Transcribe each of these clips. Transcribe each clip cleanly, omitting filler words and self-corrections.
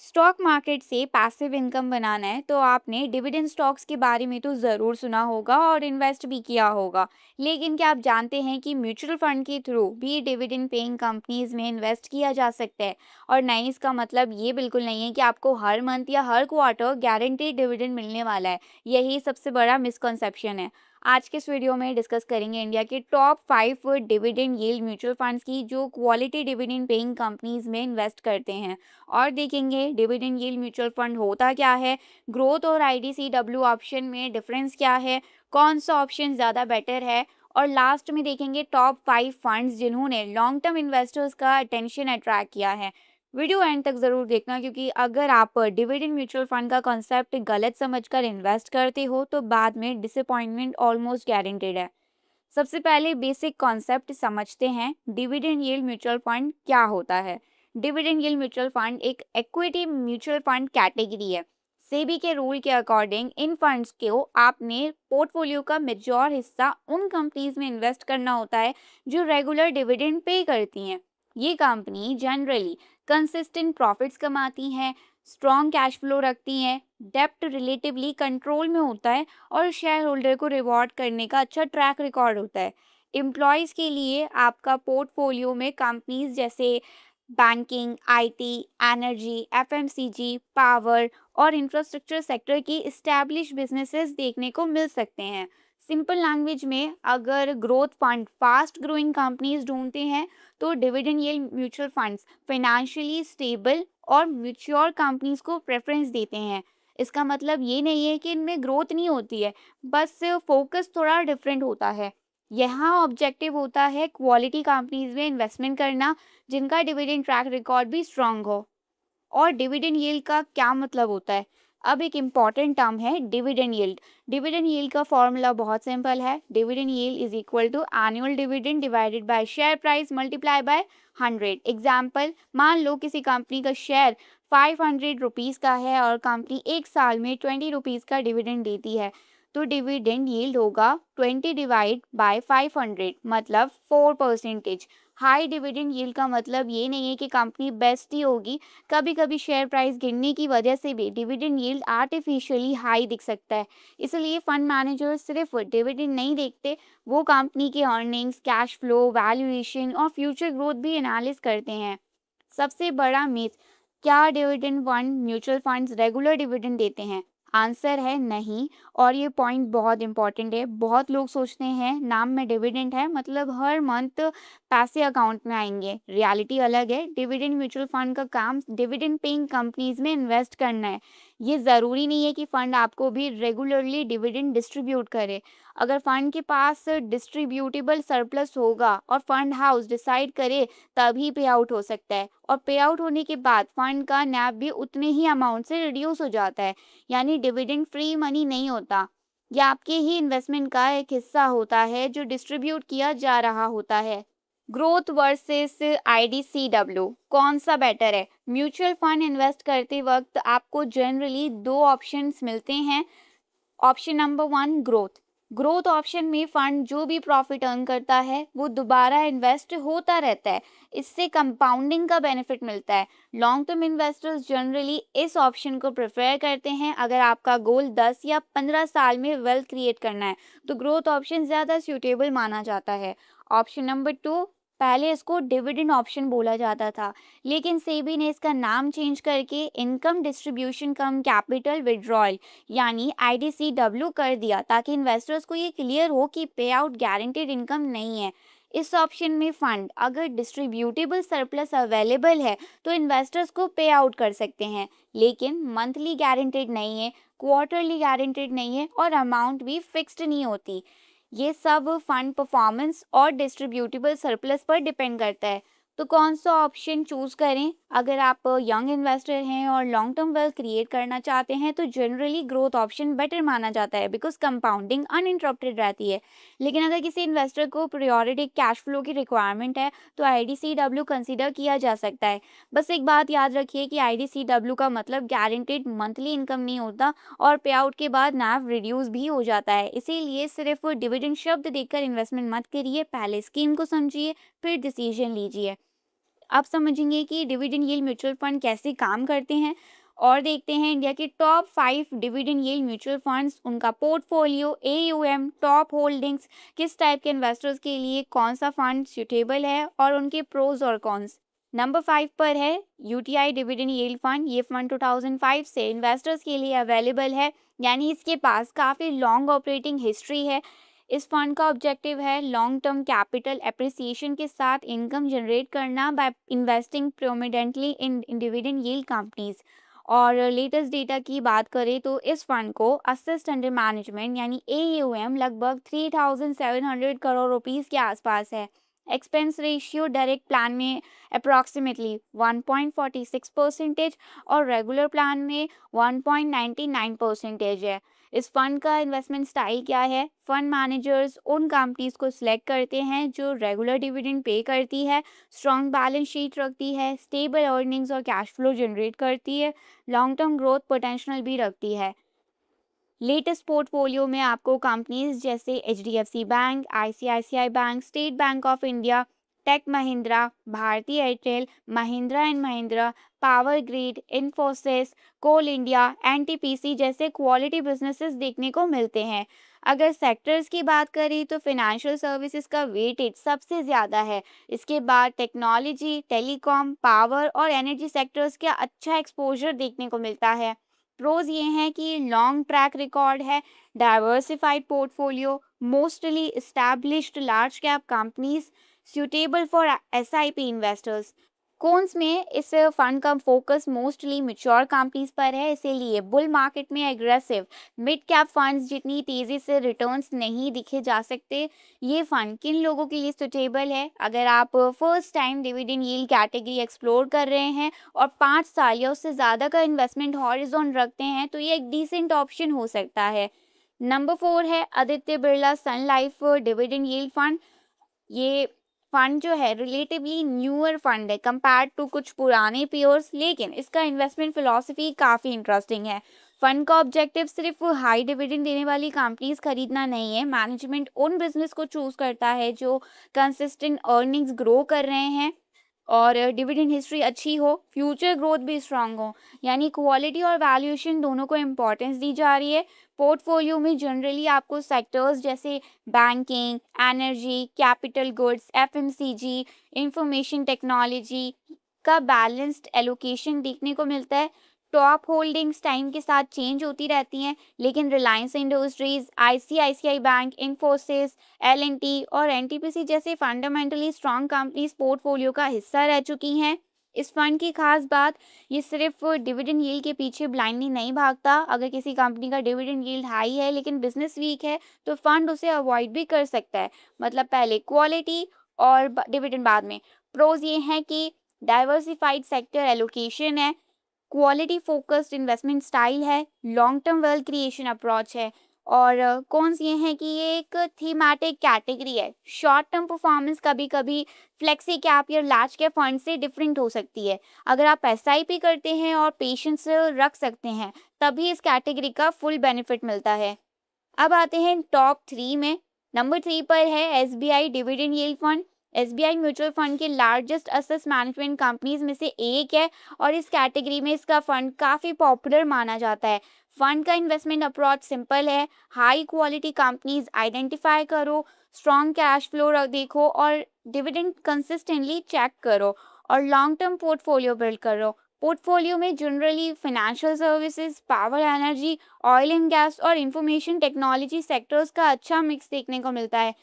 Stock market से passive income बनाना है तो आपने डिविडेंड स्टॉक्स के बारे में तो ज़रूर सुना होगा और इन्वेस्ट भी किया होगा। लेकिन क्या आप जानते हैं कि म्यूचुअल फंड के थ्रू भी डिविडेंड पेइंग कंपनीज में इन्वेस्ट किया जा सकता है। और नहीं, इसका मतलब ये बिल्कुल नहीं है कि आपको हर मंथ या हर क्वार्टर गारंटेड डिविडेंड मिलने वाला है। यही सबसे बड़ा मिसकंसेप्शन है। आज के इस वीडियो में डिस्कस करेंगे इंडिया के top 5 dividend yield mutual funds की जो क्वालिटी डिविडेंड पेइंग कंपनीज में इन्वेस्ट करते हैं। और देखेंगे डिविडेंड यील्ड म्यूचुअल फंड होता क्या है, ग्रोथ और आईडीसीडब्ल्यू ऑप्शन में डिफरेंस क्या है, कौन सा ऑप्शन ज़्यादा बेटर है। और लास्ट में देखेंगे टॉप 5 फंड्स जिन्होंने लॉन्ग टर्म इन्वेस्टर्स का अटेंशन अट्रैक्ट किया है। वीडियो एंड तक ज़रूर देखना, क्योंकि अगर आप डिविडेंड म्यूचुअल फंड का कॉन्सेप्ट गलत समझकर इन्वेस्ट करते हो तो बाद में डिसअपॉइंटमेंट ऑलमोस्ट गारंटेड है। सबसे पहले बेसिक कॉन्सेप्ट समझते हैं, डिविडेंड यील्ड म्यूचुअल फंड क्या होता है। डिविडेंड यील्ड म्यूचुअल फंड एक इक्विटी म्यूचुअल फंड कैटेगरी है। सेबी के रूल के अकॉर्डिंग इन फंड्स को आपने पोर्टफोलियो का मेजॉर हिस्सा उन कंपनीज में इन्वेस्ट करना होता है जो रेगुलर डिविडेंड पे करती हैं। ये कंपनी जनरली कंसिस्टेंट प्रॉफिट्स कमाती हैं, स्ट्रॉन्ग कैश फ्लो रखती हैं, डेप्ट रिलेटिवली कंट्रोल में होता है और शेयर होल्डर को रिवॉर्ड करने का अच्छा ट्रैक रिकॉर्ड होता है। एम्प्लॉयज़ के लिए आपका पोर्टफोलियो में कंपनीज जैसे banking, IT, energy, FMCG, power और इंफ्रास्ट्रक्चर सेक्टर की एस्टैब्लिश बिजनेसेस देखने को मिल सकते हैं। सिंपल लैंग्वेज में, अगर growth fund fast growing companies ढूंढते हैं तो dividend yield mutual funds financially stable और मैच्योर कंपनीज को प्रेफरेंस देते हैं। इसका मतलब ये नहीं है कि इनमें ग्रोथ नहीं होती है, बस फोकस थोड़ा डिफरेंट होता है। यहाँ ऑब्जेक्टिव होता है क्वालिटी कंपनीज में इन्वेस्टमेंट करना जिनका डिविडेंड ट्रैक रिकॉर्ड भी स्ट्रांग हो। और डिविडेंड यील्ड का क्या मतलब होता है? अब एक इम्पॉर्टेंट टर्म है डिविडेंड यील्ड। डिविडेंड यील्ड का फॉर्मूला बहुत सिंपल है। Dividend yield is equal to annual dividend divided by share price multiply by 100। Example, मान लो किसी कंपनी का शेयर 500 रुपीज़ का है और कंपनी एक साल में 20 रुपीज़ का डिविडेंड देती है, तो डिविडेंड यील्ड होगा 20 डिवाइड बाय 500, मतलब 4%। हाई डिविडेंड यील्ड का मतलब ये नहीं है कि कंपनी बेस्ट ही होगी। कभी कभी शेयर प्राइस गिरने की वजह से भी डिविडेंड यील्ड आर्टिफिशियली हाई दिख सकता है। इसलिए फंड मैनेजर सिर्फ डिविडेंड नहीं देखते, वो कंपनी के अर्निंग्स, कैश फ्लो, वैल्यूएशन और फ्यूचर ग्रोथ भी एनालिस करते हैं। सबसे बड़ा मिथ, क्या dividend fund mutual funds regular dividend देते हैं? आंसर है नहीं। और ये पॉइंट बहुत इंपॉर्टेंट है। बहुत लोग सोचते हैं नाम में डिविडेंड है मतलब हर मंथ पैसे अकाउंट में आएंगे। रियलिटी अलग है। डिविडेंड म्यूचुअल फंड का काम डिविडेंड पेइंग कंपनीज में इन्वेस्ट करना है। ये ज़रूरी नहीं है कि फंड आपको भी रेगुलरली डिविडेंड डिस्ट्रीब्यूट करे। अगर फंड के पास डिस्ट्रीब्यूटेबल सरप्लस होगा और फंड हाउस डिसाइड करे, तभी पे आउट हो सकता है। और पे आउट होने के बाद फंड का नैव भी उतने ही अमाउंट से रिड्यूस हो जाता है। यानी डिविडेंड फ्री मनी नहीं होता, यह आपके ही इन्वेस्टमेंट का एक हिस्सा होता है जो डिस्ट्रीब्यूट किया जा रहा होता है। ग्रोथ वर्सेस आईडीसीडब्ल्यू कौन सा बेटर है? म्यूचुअल फंड इन्वेस्ट करते वक्त आपको जनरली दो ऑप्शंस मिलते हैं। Option number 1, growth. Growth option में फंड जो भी प्रॉफिट अर्न करता है वो दोबारा इन्वेस्ट होता रहता है। इससे कंपाउंडिंग का बेनिफिट मिलता है। लॉन्ग टर्म इन्वेस्टर्स जनरली इस ऑप्शन को प्रेफर करते हैं। अगर आपका गोल 10 या 15 साल में वेल्थ क्रिएट करना है तो ग्रोथ ऑप्शन ज़्यादा सूटेबल माना जाता है। ऑप्शन नंबर 2, पहले इसको डिविडेंड ऑप्शन बोला जाता था, लेकिन सेबी ने इसका नाम चेंज करके इनकम डिस्ट्रीब्यूशन कम कैपिटल विड्रॉल यानी आईडीसीडब्ल्यू कर दिया, ताकि इन्वेस्टर्स को ये क्लियर हो कि पे आउट गारंटेड इनकम नहीं है। इस ऑप्शन में फंड अगर डिस्ट्रीब्यूटेबल सरप्लस अवेलेबल है तो इन्वेस्टर्स को पे आउट कर सकते हैं, लेकिन मंथली गारंटेड नहीं है, क्वार्टरली गारंटेड नहीं है और अमाउंट भी फिक्स्ड नहीं होती। ये सब फंड परफॉर्मेंस और डिस्ट्रीब्यूटेबल सरप्लस पर डिपेंड करता है। तो कौन सा ऑप्शन चूज करें? अगर आप यंग इन्वेस्टर हैं और लॉन्ग टर्म वेल्थ क्रिएट करना चाहते हैं तो जनरली ग्रोथ ऑप्शन बेटर माना जाता है, बिकॉज कंपाउंडिंग अनइंटरप्टेड रहती है। लेकिन अगर किसी इन्वेस्टर को प्रायोरिटी कैश फ्लो की रिक्वायरमेंट है तो आईडीसीडब्ल्यू कंसीडर किया जा सकता है। बस एक बात याद रखिए कि आईडीसीडब्ल्यू का मतलब गारंटेड मंथली इनकम नहीं होता और पे आउट के बाद नैव रिड्यूस भी हो जाता है। इसीलिए सिर्फ डिविडेंड शब्द देखकर इन्वेस्टमेंट मत करिए, पहले स्कीम को समझिए फिर डिसीजन लीजिए। अब समझेंगे कि डिविडेंड यील्ड म्यूचुअल फंड कैसे काम करते हैं और देखते हैं इंडिया के top 5 dividend yield mutual funds, उनका पोर्टफोलियो, एयूएम, टॉप होल्डिंग्स, किस टाइप के इन्वेस्टर्स के लिए कौन सा फंड सूटेबल है और उनके प्रोज और कॉन्स। नंबर 5 पर है यूटीआई डिविडेंड यील्ड फंड। ये फंड 2005 से इन्वेस्टर्स के लिए अवेलेबल है, यानी इसके पास काफ़ी लॉन्ग ऑपरेटिंग हिस्ट्री है। इस फंड का ऑब्जेक्टिव है लॉन्ग टर्म कैपिटल एप्रिसिएशन के साथ इनकम जनरेट करना by investing predominantly in dividend yield companies. और लेटेस्ट डेटा की बात करें तो इस फंड को असेस्ड अंडर मैनेजमेंट यानी एयूएम लगभग 3,700 करोड़ रुपीस के आसपास है। एक्सपेंस रेशियो डायरेक्ट प्लान में अप्रॉक्सीमेटली 1.46% और रेगुलर प्लान में 1.99% है। इस फंड का इन्वेस्टमेंट स्टाइल क्या है? फंड मैनेजर्स उन कंपनीज को सिलेक्ट करते हैं जो रेगुलर डिविडेंड पे करती है, स्ट्रॉन्ग बैलेंस शीट रखती है, स्टेबल अर्निंग्स और कैश फ्लो जनरेट करती है, लॉन्ग टर्म ग्रोथ पोटेंशियल भी रखती है। लेटेस्ट पोर्टफोलियो में आपको कंपनीज जैसे HDFC bank, ICICI bank, State Bank of India, Tech Mahindra, Bharti Airtel, Mahindra and Mahindra, power grid, Infosys, Coal India, NTPC जैसे क्वालिटी बिजनेसेस देखने को मिलते हैं। अगर सेक्टर्स की बात करें तो फाइनेंशियल सर्विसेज का वेटेज सबसे ज़्यादा है। इसके बाद टेक्नोलॉजी, टेलीकॉम, पावर और एनर्जी सेक्टर्स का अच्छा एक्सपोजर देखने को मिलता है। प्रोज ये हैं कि लॉन्ग ट्रैक रिकॉर्ड है, diversified portfolio, mostly established large cap companies, suitable for SIP investors. Cons में इस फंड का फोकस मोस्टली मैच्योर कंपनीज पर है, इसीलिए बुल मार्केट में एग्रेसिव मिड कैप फंड्स जितनी तेज़ी से रिटर्न्स नहीं दिखे जा सकते। ये फंड किन लोगों के लिए सुटेबल है? अगर आप first time dividend yield category explore कर रहे हैं और 5 साल या उससे ज़्यादा का इन्वेस्टमेंट हॉरिजॉन रखते हैं तो ये एक डिसेंट ऑप्शन हो सकता है। नंबर 4 है आदित्य बिरला सन लाइफ डिविडेंड यील्ड फंड। ये फंड जो है रिलेटिवली न्यूअर फंड है कंपेयर टू कुछ पुराने पेयर्स, लेकिन इसका इन्वेस्टमेंट फिलॉसफी काफ़ी इंटरेस्टिंग है। फंड का ऑब्जेक्टिव सिर्फ हाई डिविडेंड देने वाली कंपनीज खरीदना नहीं है। मैनेजमेंट उन बिजनेस को चूज करता है जो कंसिस्टेंट अर्निंग्स ग्रो कर रहे हैं और डिविडेंड हिस्ट्री अच्छी हो, फ्यूचर ग्रोथ भी स्ट्रांग हो, यानी क्वालिटी और वैल्यूएशन दोनों को इम्पोर्टेंस दी जा रही है। पोर्टफोलियो में जनरली आपको सेक्टर्स जैसे banking, energy, capital goods, FMCG, information technology का बैलेंस्ड एलोकेशन देखने को मिलता है। टॉप होल्डिंग्स टाइम के साथ चेंज होती रहती हैं, लेकिन Reliance Industries, ICICI bank, Infosys, L and T और एनटीपीसी जैसे फंडामेंटली स्ट्रॉन्ग कंपनीज पोर्टफोलियो का हिस्सा रह चुकी हैं। इस फंड की खास बात, ये सिर्फ डिविडेंड यील्ड के पीछे ब्लाइंडली नहीं भागता। अगर किसी कंपनी का डिविडेंड यील्ड हाई है लेकिन बिजनेस वीक है तो फंड उसे अवॉइड भी कर सकता है, मतलब पहले क्वालिटी और डिविडेंड बाद में। प्रोज ये हैं कि डाइवर्सिफाइड सेक्टर एलोकेशन है, क्वालिटी फोकस्ड इन्वेस्टमेंट स्टाइल है, long term wealth creation approach है और कौन ये हैं कि ये एक थीमेटिक कैटेगरी है। शॉर्ट टर्म परफॉर्मेंस कभी कभी फ्लेक्सी कैप या लार्ज कैप फंड से डिफरेंट हो सकती है। अगर आप एसआईपी करते हैं और पेशेंस रख सकते हैं तभी इस कैटेगरी का फुल बेनिफिट मिलता है। अब आते हैं टॉप 3 में। नंबर 3 पर है SBI dividend yield fund. SBI mutual fund के लार्जेस्ट असेट मैनेजमेंट कंपनीज में से एक है और इस कैटेगरी में इसका फंड काफ़ी पॉपुलर माना जाता है। फंड का इन्वेस्टमेंट अप्रोच सिंपल है, हाई क्वालिटी कंपनीज आइडेंटिफाई करो, स्ट्रॉन्ग कैश फ्लो देखो और डिविडेंड कंसिस्टेंटली चेक करो और लॉन्ग टर्म पोर्टफोलियो बिल्ड करो। पोर्टफोलियो में generally financial services, power energy, oil and gas और इंफॉर्मेशन टेक्नोलॉजी सेक्टर्स का अच्छा मिक्स देखने को मिलता है।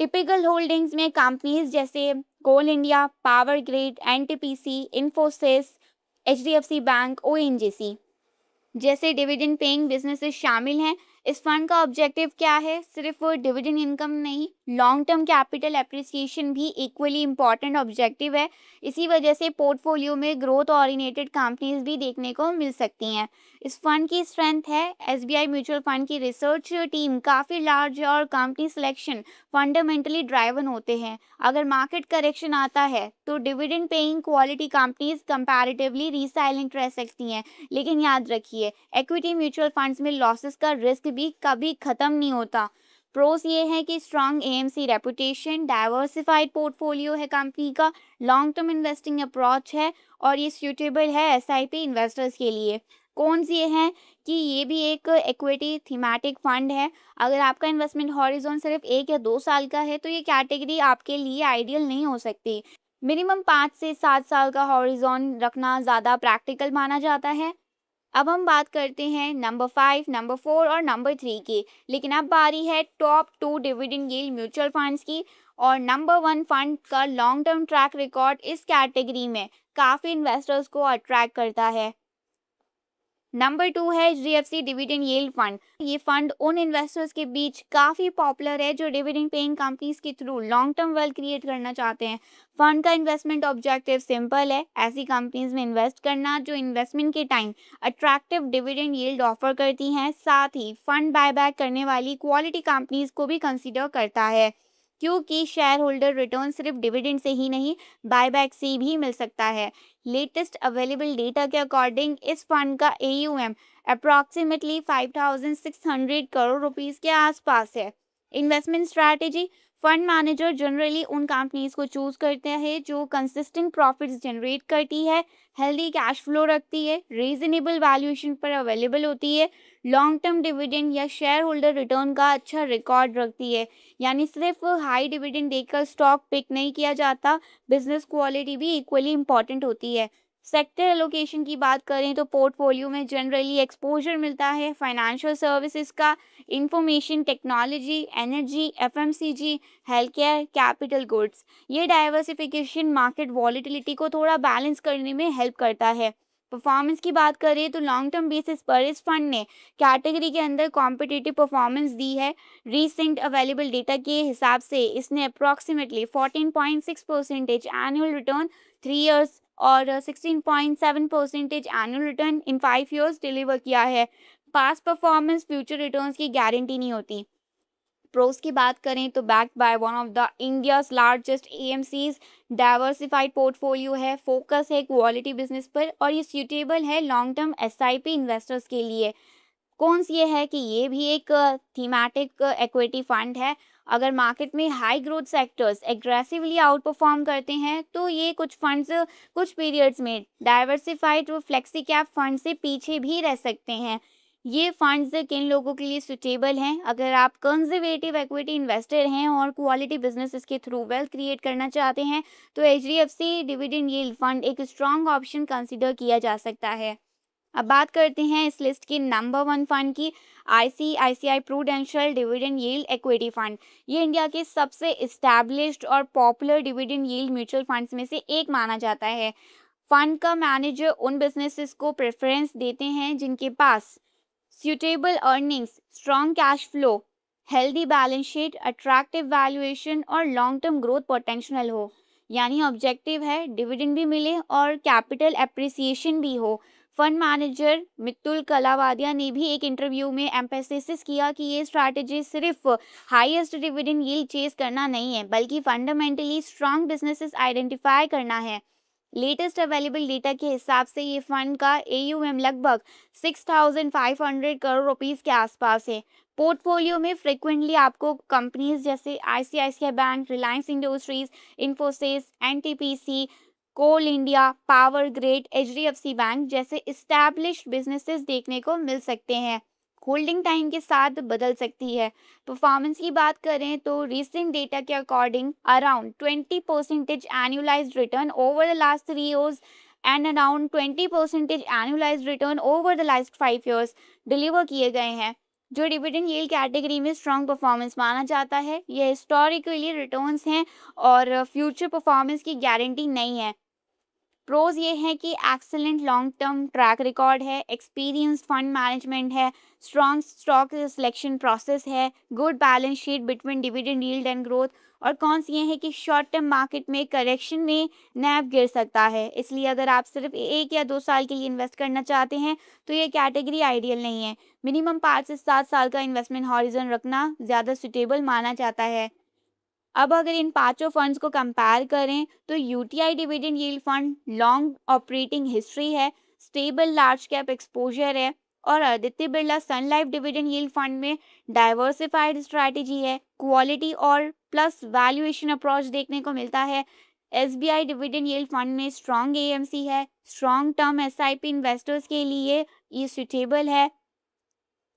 टिपिकल होल्डिंग्स में कंपनीज जैसे Coal India, Power Grid, NTPC, Infosys, HDFC bank, ONGC जैसे डिविडेंड पेइंग बिजनेसेस शामिल हैं। इस फंड का ऑब्जेक्टिव क्या है? सिर्फ डिविडेंड इनकम नहीं, लॉन्ग टर्म कैपिटल एप्रिसिएशन भी इक्वली इम्पॉर्टेंट ऑब्जेक्टिव है। इसी वजह से पोर्टफोलियो में ग्रोथ ओरिएंटेड कंपनीज भी देखने को मिल सकती हैं। इस फंड की स्ट्रेंथ है एसबीआई म्यूचुअल फंड की रिसर्च टीम काफ़ी लार्ज है और कंपनी सिलेक्शन फंडामेंटली ड्राइवन होते हैं। अगर मार्केट करेक्शन आता है तो dividend paying quality companies comparatively resilient रह सकती हैं, लेकिन याद रखिए एक्विटी म्यूचुअल फंड्स में लॉसेस का रिस्क भी कभी ख़त्म नहीं होता। प्रोस ये है कि strong AMC reputation, diversified portfolio है कंपनी का, लॉन्ग टर्म इन्वेस्टिंग अप्रोच है और ये सूटेबल है एसआईपी इन्वेस्टर्स के लिए। कौन सी ये है कि ये भी एक इक्विटी थीमेटिक फंड है। अगर आपका इन्वेस्टमेंट हॉरिजॉन सिर्फ 1 या 2 साल का है तो ये कैटेगरी आपके लिए आइडियल नहीं हो सकती। मिनिमम 5 से 7 साल का हॉरिजॉन रखना ज़्यादा प्रैक्टिकल माना जाता है। अब हम बात करते हैं नंबर 5, नंबर 4 और नंबर 3 की। लेकिन अब बारी है top 2 dividend yield mutual funds की। और नंबर 1 फंड का लॉन्ग टर्म ट्रैक रिकॉर्ड इस कैटेगरी में काफ़ी इन्वेस्टर्स को अट्रैक्ट करता है। नंबर 2 है एचडीएफसी डिविडेंड यील्ड फंड। ये फंड उन इन्वेस्टर्स के बीच काफ़ी पॉपुलर है जो डिविडेंड पेइंग कंपनीज के through long term wealth create करना चाहते हैं। फंड का इन्वेस्टमेंट ऑब्जेक्टिव सिंपल है, ऐसी कंपनीज में इन्वेस्ट करना जो इन्वेस्टमेंट के time attractive dividend yield offer करती हैं। साथ ही फंड बायबैक करने वाली क्वालिटी कंपनीज को भी कंसीडर करता है, क्योंकि शेयर होल्डर रिटर्न सिर्फ डिविडेंड से ही नहीं, बायबैक से भी मिल सकता है। लेटेस्ट अवेलेबल डेटा के अकॉर्डिंग इस फंड का एयूएम अप्रॉक्सीमेटली 5,600 करोड़ रुपीस के आसपास है। Investment strategy, fund manager generally उन कंपनीज को चूज करते हैं जो कंसिस्टेंट प्रॉफिट्स जनरेट करती है, हेल्दी कैश फ्लो रखती है, रीजनेबल वैल्यूएशन पर अवेलेबल होती है, लॉन्ग टर्म डिविडेंड या शेयर होल्डर रिटर्न का अच्छा रिकॉर्ड रखती है। यानी सिर्फ हाई डिविडेंड देकर स्टॉक पिक नहीं किया जाता, बिजनेस क्वालिटी भी इक्वली इंपॉर्टेंट होती है। सेक्टर एलोकेशन की बात करें तो पोर्टफोलियो में जनरली एक्सपोजर मिलता है फाइनेंशियल सर्विसेज का, information technology, energy, FMCG, health care, capital goods. ये डाइवर्सिफिकेशन मार्केट वॉलीटिलिटी को थोड़ा बैलेंस करने में हेल्प करता है। परफॉर्मेंस की बात करें तो लॉन्ग टर्म बेसिस पर इस फंड ने कैटेगरी के अंदर कॉम्पिटिटिव परफॉर्मेंस दी है। रीसेंट अवेलेबल डेटा के हिसाब से इसने अप्रॉक्सीमेटली 14.6% एनुअल रिटर्न 3 इयर्स और 16.7% एनुअल रिटर्न इन 5 इयर्स डिलीवर किया है। पास्ट परफॉर्मेंस फ्यूचर रिटर्न्स की गारंटी नहीं होती। प्रोस की बात करें तो backed by one of the India's largest AMCs, diversified portfolio है, फोकस है क्वालिटी बिजनेस पर और ये सूटेबल है लॉन्ग टर्म एसआईपी इन्वेस्टर्स के लिए। कौन सी ये है कि ये भी एक थीमेटिक इक्विटी फंड है। अगर मार्केट में high growth sectors aggressively out perform करते हैं तो ये कुछ फंड्स कुछ पीरियड्स में डाइवर्सिफाइड और फ्लेक्सी कैप फंड से पीछे भी रह सकते हैं। ये फंड्स किन लोगों के लिए सुटेबल हैं? अगर आप कंजर्वेटिव इक्विटी इन्वेस्टर हैं और क्वालिटी बिजनेसेस के थ्रू वेल्थ क्रिएट करना चाहते हैं तो एचडीएफसी डिविडेंड यील्ड फंड एक स्ट्रॉन्ग ऑप्शन कंसिडर किया जा सकता है। अब बात करते हैं इस लिस्ट के नंबर 1 फंड की, ICICI prudential dividend yield equity fund. ये इंडिया के सबसे इस्टेब्लिश्ड और popular dividend yield mutual funds में से एक माना जाता है। फंड का मैनेजर उन बिजनेसेस को प्रेफरेंस देते हैं जिनके पास suitable earnings, strong cash flow, healthy balance sheet, attractive valuation और long term growth potential हो। यानी ऑब्जेक्टिव है डिविडेंड भी मिले और कैपिटल एप्रिसिएशन भी हो। फंड मैनेजर मित्तुल कलावादिया ने भी एक इंटरव्यू में एम्फेसिस किया कि ये स्ट्रैटेजी सिर्फ हाईएस्ट डिविडेंड यील्ड चेस करना नहीं है बल्कि फंडामेंटली स्ट्रॉन्ग बिजनेसेस आइडेंटिफाई करना है। लेटेस्ट अवेलेबल डेटा के हिसाब से ये फंड का एयूएम लगभग 6,500 करोड़ रुपीस के आसपास है। पोर्टफोलियो में फ्रिक्वेंटली आपको कंपनीज जैसे ICICI bank, Reliance Industries, Infosys, NTPC, Coal India, Power Grid, HDFC bank जैसे इस्टेब्लिश्ड बिजनेसेस देखने को मिल सकते हैं। होल्डिंग टाइम के साथ बदल सकती है। परफॉर्मेंस की बात करें तो रीसेंट डेटा के according around 20% annualised return over the last 3 years and around 20% annualised return over the last 5 years deliver किए गए हैं, जो डिविडेंड यील्ड कैटेगरी में स्ट्रॉन्ग परफॉर्मेंस माना जाता है। ये हिस्टोरिकली रिटर्न्स हैं और फ्यूचर परफॉर्मेंस की गारंटी नहीं है। प्रोज ये है कि excellent long term track record है, एक्सपीरियंस फंड मैनेजमेंट है, स्ट्रॉन्ग स्टॉक सिलेक्शन प्रोसेस है, good balance sheet between dividend yield and growth. और कौन सी ये है कि शॉर्ट टर्म मार्केट में करेक्शन में नैब गिर सकता है, इसलिए अगर आप सिर्फ 1 या 2 साल के लिए इन्वेस्ट करना चाहते हैं तो ये कैटेगरी आइडियल नहीं है। मिनिमम 5 से 7 साल का इन्वेस्टमेंट हॉरिजन रखना ज़्यादा सुटेबल माना जाता है। अब अगर इन पांचों फंड्स को कंपेयर करें तो UTI dividend yield fund long operating history है, स्टेबल लार्ज कैप एक्सपोजर है, और आदित्य बिरला सन लाइफ डिविडेंड यील्ड फंड में डाइवर्सिफाइड स्ट्रैटेजी है, क्वालिटी और प्लस वैल्यूएशन अप्रोच देखने को मिलता है। एसबीआई डिविडेंड यील्ड फंड में स्ट्रॉन्ग एएमसी है, स्ट्रॉन्ग टर्म एसआईपी इन्वेस्टर्स के लिए ये सुटेबल है।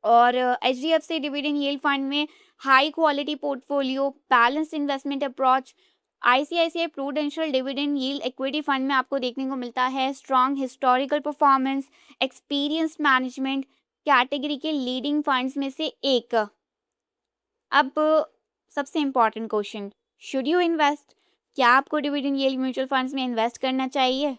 और एचडीएफसी डिविडेंड यील्ड फंड में high quality portfolio, balanced investment approach. ICICI prudential dividend yield equity fund में आपको देखने को मिलता है strong historical performance, experience management, category के लीडिंग फंड्स में से एक। अब सबसे important question, should you invest? क्या आपको डिविडेंड यील्ड म्यूचुअल फंड्स में इन्वेस्ट करना चाहिए?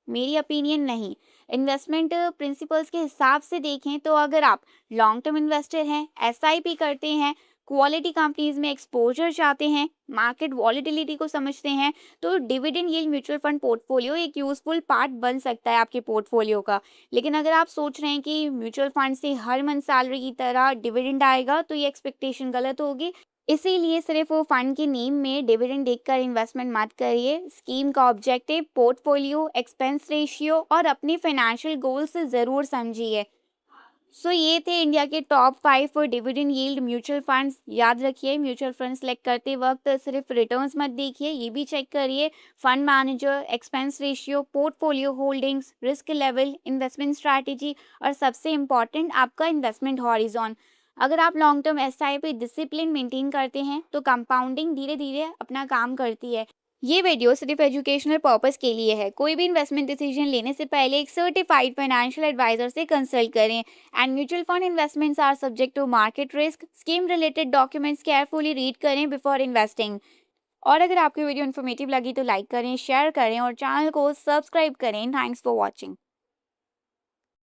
मेरी ओपिनियन नहीं। इन्वेस्टमेंट प्रिंसिपल्स के हिसाब से देखें तो अगर आप लॉन्ग टर्म इन्वेस्टर हैं, एसआईपी करते हैं, क्वालिटी कंपनीज में एक्सपोजर चाहते हैं, मार्केट वॉलेटिलिटी को समझते हैं, तो dividend yield mutual fund portfolio एक यूजफुल पार्ट बन सकता है आपके पोर्टफोलियो का। लेकिन अगर आप सोच रहे हैं कि म्यूचुअल फंड से हर मंथ सैलरी की तरह डिविडेंड आएगा, तो ये एक्सपेक्टेशन गलत होगी। इसीलिए सिर्फ वो फंड के नेम में डिविडेंड देखकर इन्वेस्टमेंट मत करिए। स्कीम का ऑब्जेक्टिव, पोर्टफोलियो, एक्सपेंस रेशियो और अपने फाइनेंशियल गोल से ज़रूर समझिए। सो ये थे इंडिया के top 5 dividend yield mutual funds. याद रखिए, म्यूचुअल फंड सेलेक्ट करते वक्त सिर्फ रिटर्न्स मत देखिए, ये भी चेक करिए fund manager, expense ratio, portfolio holdings, risk level, investment strategy और सबसे इम्पॉर्टेंट आपका इन्वेस्टमेंट हॉरिजॉन। अगर आप long term SIP discipline maintain करते हैं तो कंपाउंडिंग धीरे धीरे अपना काम करती है। ये वीडियो सिर्फ एजुकेशनल पर्पस के लिए है। कोई भी इन्वेस्टमेंट डिसीजन लेने से पहले एक सर्टिफाइड फाइनेंशियल एडवाइजर से कंसल्ट करें। And mutual fund investments are subject to market risk. Scheme related documents carefully read करें बिफोर इन्वेस्टिंग। और अगर आपको वीडियो इन्फॉर्मेटिव लगी तो लाइक करें, शेयर करें और चैनल को सब्सक्राइब करें। Thanks for watching.